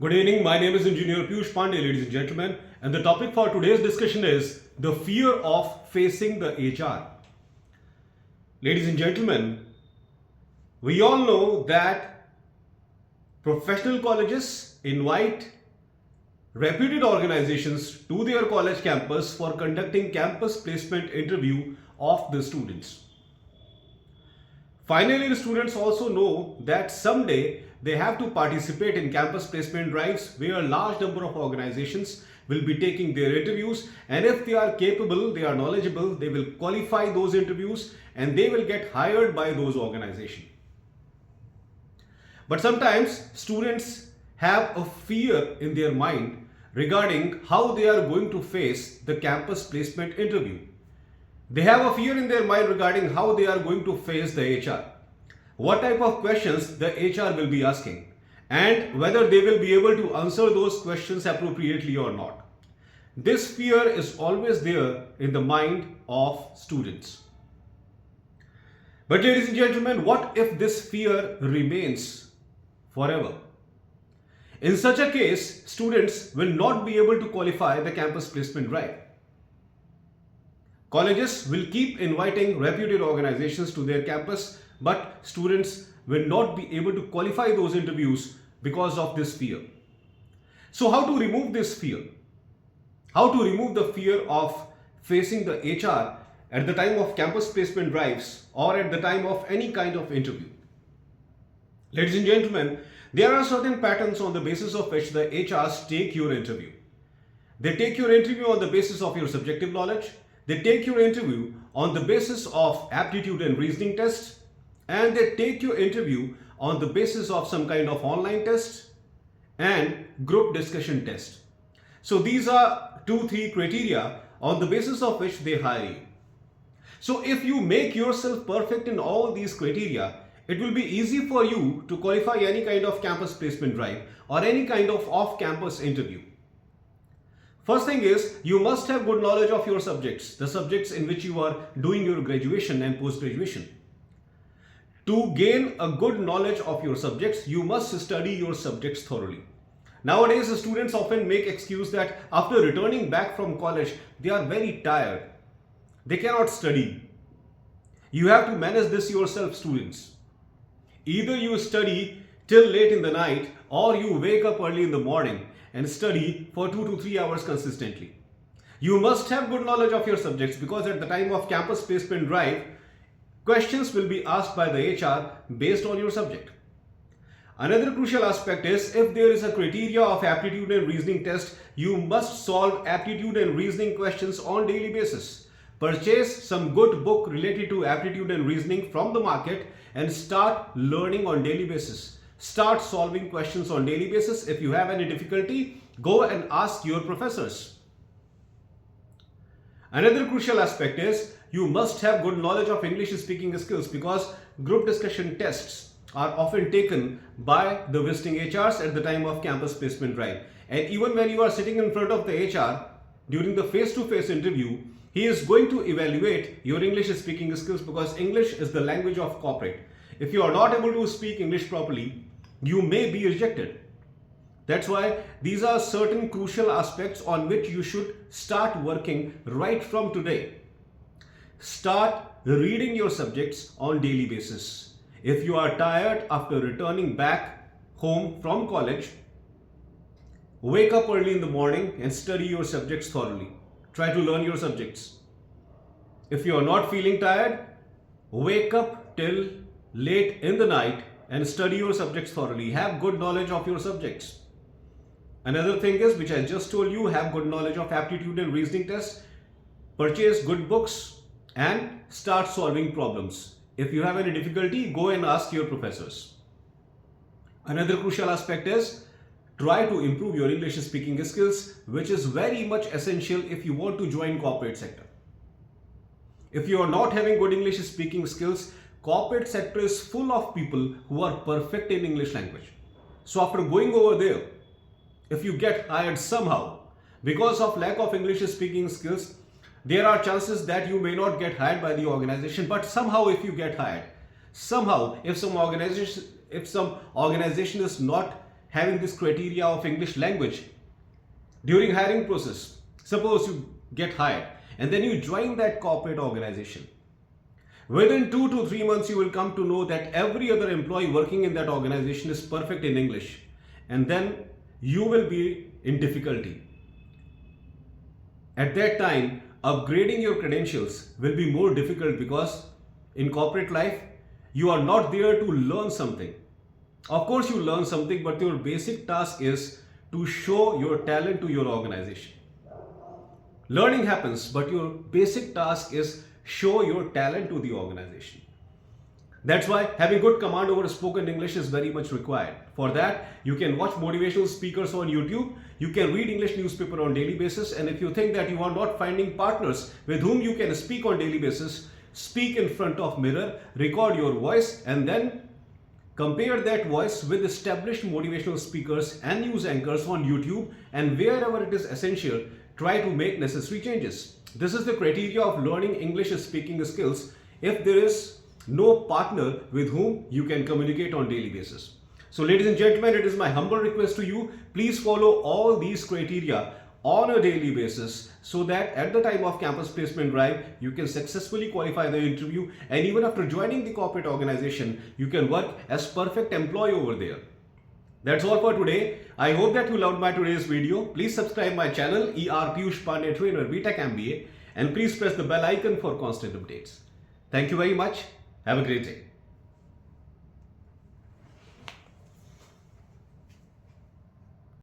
Good evening, my name is Engineer Piyush Pandey, ladies and gentlemen, and the topic for today's discussion is the fear of facing the HR. Ladies and gentlemen, we all know that professional colleges invite reputed organizations to their college campus for conducting campus placement interview of the students. Finally, the students also know that someday they have to participate in campus placement drives where a large number of organizations will be taking their interviews, and if they are capable, they are knowledgeable, they will qualify those interviews and they will get hired by those organizations. But sometimes students have a fear in their mind regarding how they are going to face the campus placement interview. They have a fear in their mind regarding how they are going to face the HR. What type of questions the HR will be asking and whether they will be able to answer those questions appropriately or not. This fear is always there in the mind of students. But ladies and gentlemen, what if this fear remains forever? In such a case, students will not be able to qualify the campus placement drive. Colleges will keep inviting reputed organizations to their campus, but students will not be able to qualify those interviews because of this fear. So how to remove this fear? How to remove the fear of facing the HR at the time of campus placement drives or at the time of any kind of interview? Ladies and gentlemen, there are certain patterns on the basis of which the HRs take your interview. They take your interview on the basis of your subjective knowledge. They take your interview on the basis of aptitude and reasoning test, and they take your interview on the basis of some kind of online test and group discussion test. So these are 2-3 criteria on the basis of which they hire you. So if you make yourself perfect in all these criteria, it will be easy for you to qualify any kind of campus placement drive or any kind of off-campus interview. First thing is, you must have good knowledge of your subjects, the subjects in which you are doing your graduation and post-graduation. To gain a good knowledge of your subjects, you must study your subjects thoroughly. Nowadays, students often make excuse that after returning back from college, they are very tired. They cannot study. You have to manage this yourself, students. Either you study till late in the night or you wake up early in the morning and study for 2 to 3 hours consistently. You must have good knowledge of your subjects because at the time of campus placement drive, questions will be asked by the HR based on your subject. Another crucial aspect is if there is a criteria of aptitude and reasoning test, you must solve aptitude and reasoning questions on daily basis. Purchase some good book related to aptitude and reasoning from the market and start learning on daily basis. Start solving questions on daily basis. If you have any difficulty, go and ask your professors. Another crucial aspect is you must have good knowledge of English speaking skills because group discussion tests are often taken by the visiting HRs at the time of campus placement drive. And even when you are sitting in front of the HR during the face-to-face interview, he is going to evaluate your English speaking skills because English is the language of corporate. If you are not able to speak English properly, you may be rejected. That's why these are certain crucial aspects on which you should start working right from today. Start reading your subjects on daily basis. If you are tired after returning back home from college, wake up early in the morning and study your subjects thoroughly. Try to learn your subjects. If you are not feeling tired, wake up till late in the night and study your subjects thoroughly. Have good knowledge of your subjects. Another thing is, which I just told you, have good knowledge of aptitude and reasoning tests. Purchase good books and start solving problems. If you have any difficulty, go and ask your professors. Another crucial aspect is try to improve your English speaking skills, which is very much essential if you want to join corporate sector. If you are not having good English speaking skills, corporate sector is full of people who are perfect in English language. So after going over there, if you get hired somehow because of lack of English speaking skills, there are chances that you may not get hired by the organization, but somehow if you get hired, somehow if some organization is not having this criteria of English language during hiring process. Suppose you get hired and then you join that corporate organization. Within 2 to 3 months, you will come to know that every other employee working in that organization is perfect in English, and then you will be in difficulty. At that time, upgrading your credentials will be more difficult because in corporate life, you are not there to learn something. Of course, you learn something, but your basic task is to show your talent to your organization. Learning happens, but your basic task is show your talent to the organization. That's why having good command over spoken English is very much required. For that, you can watch motivational speakers on YouTube, you can read English newspaper on daily basis, and if you think that you are not finding partners with whom you can speak on daily basis, speak in front of mirror, record your voice, and then compare that voice with established motivational speakers and news anchors on YouTube, and wherever it is essential, try to make necessary changes. This is the criteria of learning English speaking skills if there is no partner with whom you can communicate on daily basis. So ladies and gentlemen, it is my humble request to you, please follow all these criteria on a daily basis so that at the time of campus placement drive, you can successfully qualify the interview, and even after joining the corporate organization, you can work as perfect employee over there. That's all for today. I hope that you loved my today's video. Please subscribe my channel Piyush Pandey Trainer B.Tech MBA, and please press the bell icon for constant updates. Thank you very much. Have a great day.